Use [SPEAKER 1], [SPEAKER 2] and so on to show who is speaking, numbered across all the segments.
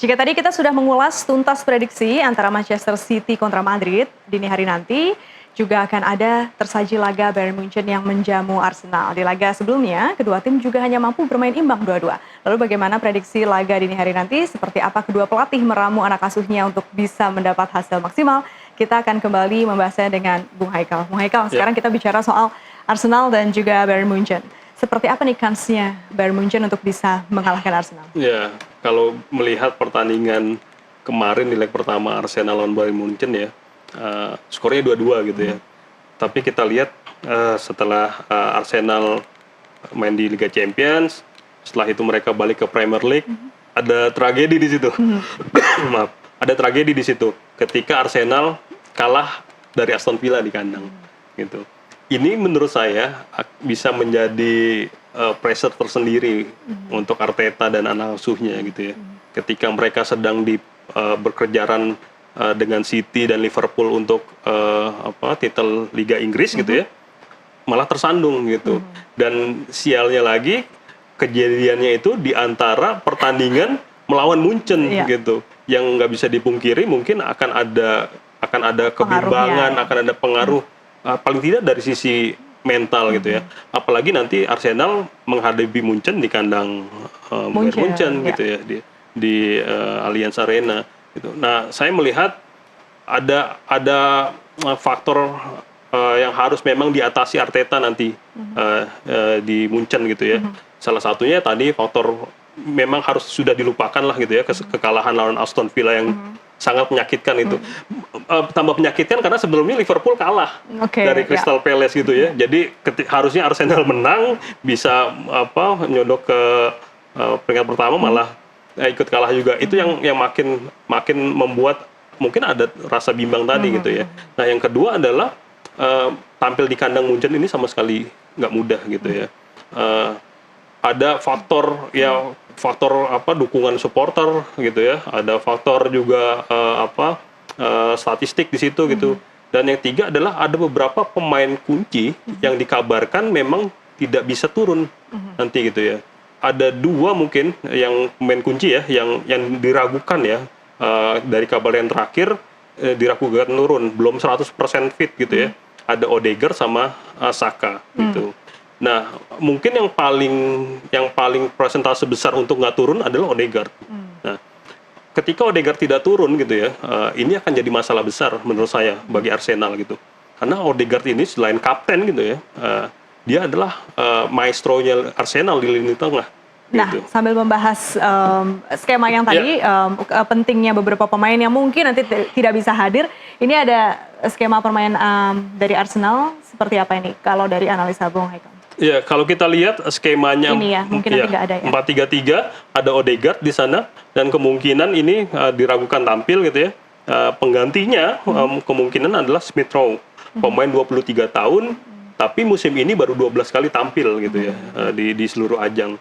[SPEAKER 1] Jika tadi kita sudah mengulas tuntas prediksi antara Manchester City kontra Madrid, dini hari nanti juga akan ada tersaji laga Bayern Munchen yang menjamu Arsenal. Di laga sebelumnya, kedua tim juga hanya mampu bermain imbang 2-2. Lalu bagaimana prediksi laga dini hari nanti? Seperti apa kedua pelatih meramu anak asuhnya untuk bisa mendapat hasil maksimal? Kita akan kembali membahasnya dengan Bung Haikal. Bung Haikal, sekarang kita bicara soal Arsenal dan juga Bayern Munchen. Seperti apa nih kansnya Bayern Munchen untuk bisa mengalahkan Arsenal?
[SPEAKER 2] Ya, kalau melihat pertandingan kemarin di leg pertama Arsenal lawan Bayern Munchen ya, skornya 2-2 gitu ya. Tapi kita lihat setelah Arsenal main di Liga Champions, setelah itu mereka balik ke Premier League, ada tragedi di situ. Maaf, ada tragedi di situ ketika Arsenal kalah dari Aston Villa di kandang gitu. Ini menurut saya bisa menjadi pressure tersendiri untuk Arteta dan anak asuhnya gitu ya. Ketika mereka sedang di berkejaran dengan City dan Liverpool untuk titel Liga Inggris gitu ya, malah tersandung gitu. Dan sialnya lagi kejadiannya itu di antara pertandingan melawan Munchen gitu, yang nggak bisa dipungkiri mungkin akan ada kebimbangan, akan ada pengaruh paling tidak dari sisi mental gitu ya. Apalagi nanti Arsenal menghadapi Munchen di kandang Munchen gitu ya, di Allianz Arena gitu. Nah, saya melihat ada faktor yang harus memang diatasi Arteta nanti di Munchen gitu ya. Salah satunya tadi faktor memang harus sudah dilupakan lah gitu ya, kekalahan lawan Aston Villa yang sangat menyakitkan itu. Tambah menyakitkan karena sebelumnya Liverpool kalah dari Crystal Palace gitu ya. Jadi harusnya Arsenal menang, bisa nyodok ke peringkat pertama, malah ikut kalah juga. Itu yang makin membuat mungkin ada rasa bimbang tadi gitu ya. Nah, yang kedua adalah tampil di kandang Munchen ini sama sekali nggak mudah gitu ya. Ada faktor dukungan supporter gitu ya, ada faktor juga statistik di situ gitu. Dan yang tiga adalah ada beberapa pemain kunci yang dikabarkan memang tidak bisa turun nanti gitu ya. Ada dua mungkin yang pemain kunci ya yang diragukan ya, dari kabar yang terakhir diragukan turun, belum 100% fit gitu ya. Ada Odegaard sama Saka gitu. Nah, mungkin yang paling persentase besar untuk nggak turun adalah Odegaard. Nah, ketika Odegaard tidak turun gitu ya, ini akan jadi masalah besar menurut saya bagi Arsenal gitu. Karena Odegaard ini selain kapten gitu ya, dia adalah maestronya Arsenal di lini tengah.
[SPEAKER 1] Nah,
[SPEAKER 2] gitu.
[SPEAKER 1] Sambil membahas skema yang tadi, pentingnya beberapa pemain yang mungkin nanti tidak bisa hadir, ini ada skema permainan dari Arsenal seperti apa ini kalau dari analisa Bung Haikal?
[SPEAKER 2] Ya, kalau kita lihat skemanya
[SPEAKER 1] ini ya, mungkin nanti nggak ada ya.
[SPEAKER 2] 4-3-3, ada Odegaard di sana, dan kemungkinan ini diragukan tampil gitu ya. Penggantinya kemungkinan adalah Smith Rowe, pemain 23 tahun, tapi musim ini baru 12 kali tampil gitu ya, di seluruh ajang.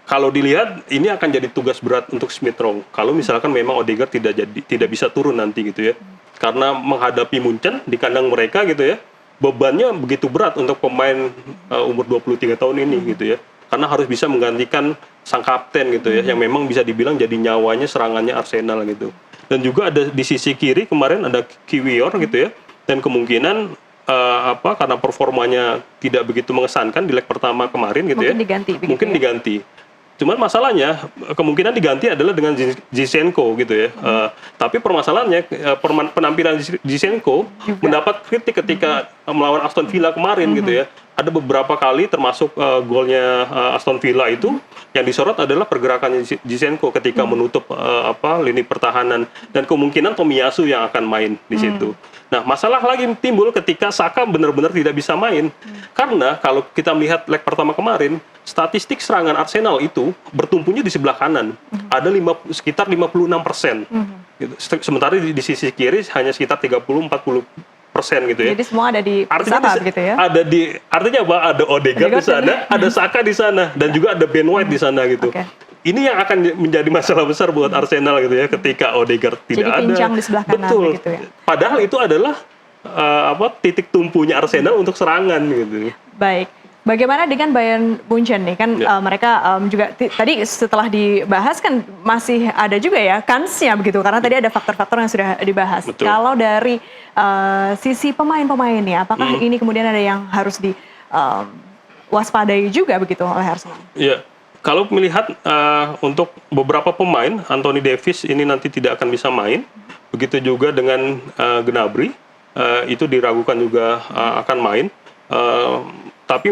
[SPEAKER 2] Kalau dilihat ini akan jadi tugas berat untuk Smith Rowe kalau misalkan memang Odegaard tidak bisa turun nanti gitu ya. Karena menghadapi Munchen di kandang mereka gitu ya, bebannya begitu berat untuk pemain umur 23 tahun ini gitu ya. Karena harus bisa menggantikan sang kapten gitu ya, yang memang bisa dibilang jadi nyawanya serangannya Arsenal gitu. Dan juga ada di sisi kiri kemarin ada Kiwior gitu ya. Dan kemungkinan karena performanya tidak begitu mengesankan di leg pertama kemarin gitu mungkin diganti. Cuman masalahnya kemungkinan diganti adalah dengan Zinchenko gitu ya. Tapi permasalahannya penampilan Zinchenko mendapat kritik ketika melawan Aston Villa kemarin gitu ya. Ada beberapa kali termasuk golnya Aston Villa itu yang disorot adalah pergerakan Zinchenko ketika menutup lini pertahanan, dan kemungkinan Tomiyasu yang akan main di situ. Nah, masalah lagi timbul ketika Saka benar-benar tidak bisa main. Karena kalau kita melihat leg pertama kemarin, statistik serangan Arsenal itu bertumpunya di sebelah kanan. Ada sekitar 56%. Gitu. Sementara di sisi kiri hanya sekitar 30-40% gitu ya.
[SPEAKER 1] Jadi semua ada di pusat gitu ya.
[SPEAKER 2] Artinya apa? Ada Odegaard di sana, ada Saka di sana, dan juga ada Ben White di sana gitu. Ini yang akan menjadi masalah besar buat Arsenal gitu ya, ketika Odegaard tidak ada.
[SPEAKER 1] Jadi pincang di sebelah kanan.
[SPEAKER 2] Betul.
[SPEAKER 1] Gitu ya.
[SPEAKER 2] Padahal itu adalah titik tumpunya Arsenal untuk serangan gitu.
[SPEAKER 1] Baik. Bagaimana dengan Bayern Munchen nih kan
[SPEAKER 2] Ya.
[SPEAKER 1] mereka juga tadi setelah dibahas kan masih ada juga ya kansnya begitu karena tadi ada faktor-faktor yang sudah dibahas.
[SPEAKER 2] Betul.
[SPEAKER 1] Kalau dari sisi pemain-pemainnya, apakah ini kemudian ada yang harus diwaspadai juga begitu oleh Arsenal?
[SPEAKER 2] Ya, kalau melihat untuk beberapa pemain, Anthony Davies ini nanti tidak akan bisa main. Begitu juga dengan Gnabry, itu diragukan juga akan main. Tapi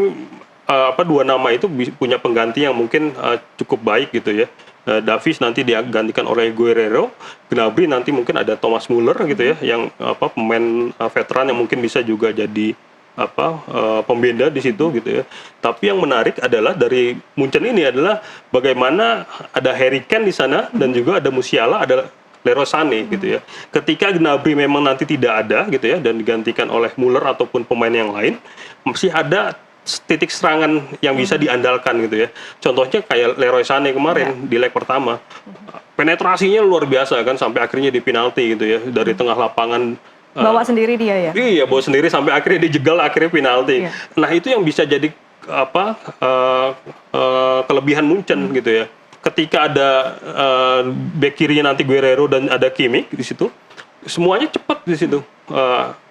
[SPEAKER 2] dua nama itu punya pengganti yang mungkin cukup baik gitu ya. Davies nanti digantikan oleh Guerrero, Gnabry nanti mungkin ada Thomas Muller gitu ya, yang pemain veteran yang mungkin bisa juga jadi pembeda di situ gitu ya. Tapi yang menarik adalah dari Munchen ini adalah bagaimana ada Harry Kane di sana dan juga ada Musiala, ada Leroy Sané gitu ya. Ketika Gnabry memang nanti tidak ada gitu ya dan digantikan oleh Muller ataupun pemain yang lain, masih ada titik serangan yang bisa diandalkan gitu ya. Contohnya kayak Leroy Sané kemarin di leg pertama. Penetrasinya luar biasa kan sampai akhirnya di penalti gitu ya dari tengah lapangan.
[SPEAKER 1] Bawa sendiri dia ya?
[SPEAKER 2] Iya, bawa sendiri sampai akhirnya dijegal akhirnya penalti. Nah, itu yang bisa jadi kelebihan Munchen gitu ya. Ketika ada back kirinya nanti Guerrero dan ada Kimmich di situ, semuanya cepat di situ.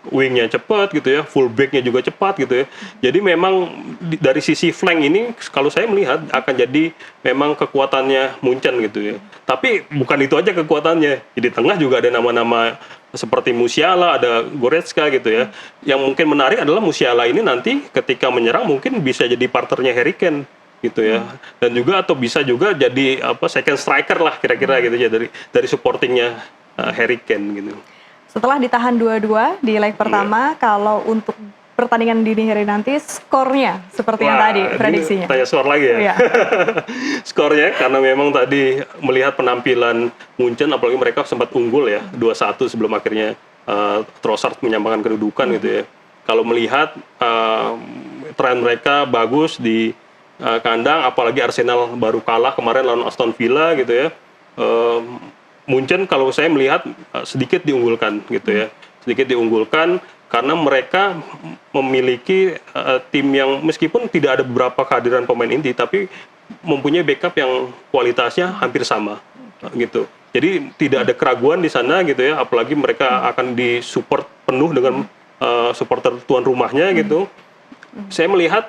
[SPEAKER 2] Wingnya cepat gitu ya, full backnya juga cepat gitu ya. Jadi memang dari sisi flank ini kalau saya melihat akan jadi memang kekuatannya Munchen gitu ya. Tapi bukan itu aja kekuatannya. Di tengah juga ada nama-nama seperti Musiala, ada Goretzka gitu ya. Yang mungkin menarik adalah Musiala ini nanti ketika menyerang mungkin bisa jadi partnernya Harry Kane gitu ya. Dan juga atau bisa juga jadi second striker lah kira-kira gitu ya dari supportingnya Harry Kane gitu.
[SPEAKER 1] Setelah ditahan 2-2 di leg pertama, kalau untuk pertandingan dini hari nanti skornya seperti yang tadi prediksinya.
[SPEAKER 2] Tanya skor lagi ya.
[SPEAKER 1] Iya.
[SPEAKER 2] Skornya karena memang tadi melihat penampilan Munchen apalagi mereka sempat unggul ya 2-1 sebelum akhirnya Trossard menyamakan kedudukan gitu ya. Kalau melihat tren mereka bagus di kandang, apalagi Arsenal baru kalah kemarin lawan Aston Villa gitu ya. Munchen kalau saya melihat sedikit diunggulkan gitu ya, sedikit diunggulkan karena mereka memiliki tim yang meskipun tidak ada beberapa kehadiran pemain inti, tapi mempunyai backup yang kualitasnya hampir sama gitu. Jadi tidak ada keraguan di sana gitu ya, apalagi mereka akan disupport penuh dengan supporter tuan rumahnya gitu. Saya melihat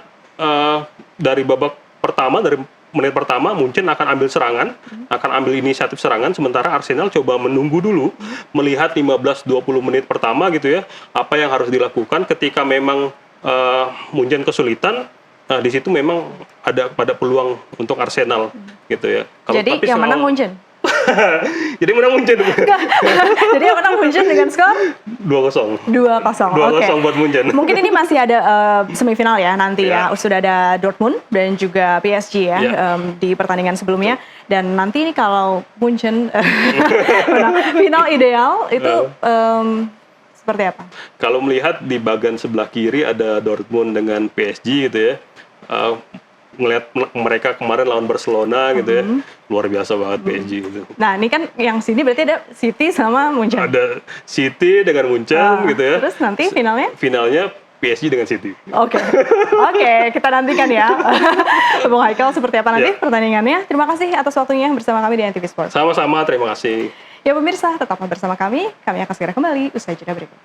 [SPEAKER 2] dari babak pertama, dari menit pertama Munchen akan ambil serangan, akan ambil inisiatif serangan, sementara Arsenal coba menunggu dulu, melihat 15-20 menit pertama gitu ya, apa yang harus dilakukan ketika memang Munchen kesulitan, di situ memang ada peluang untuk Arsenal gitu ya.
[SPEAKER 1] Jadi yang menang Munchen?
[SPEAKER 2] Jadi menang Munchen.
[SPEAKER 1] Jadi yang menang Munchen dengan skor?
[SPEAKER 2] 2-0.
[SPEAKER 1] 2-0
[SPEAKER 2] buat Munchen.
[SPEAKER 1] Mungkin ini masih ada semifinal ya nanti ya. Sudah ada Dortmund dan juga PSG ya di pertandingan sebelumnya. Dan nanti ini kalau Munchen menang final ideal itu seperti apa? Kalau
[SPEAKER 2] melihat di bagian sebelah kiri ada Dortmund dengan PSG gitu ya. Ngelihat mereka kemarin lawan Barcelona gitu ya, luar biasa banget PSG gitu.
[SPEAKER 1] Nah ini kan yang sini berarti ada City sama Munchen.
[SPEAKER 2] Ada City dengan Munchen gitu ya.
[SPEAKER 1] Terus nanti finalnya?
[SPEAKER 2] Finalnya PSG dengan City.
[SPEAKER 1] Oke, kita nantikan ya. Bung Haikal seperti apa nanti pertandingannya. Terima kasih atas waktunya bersama kami di NTV Sport.
[SPEAKER 2] Sama-sama, terima kasih.
[SPEAKER 1] Ya pemirsa, tetaplah bersama kami. Kami akan segera kembali usai jeda berikut.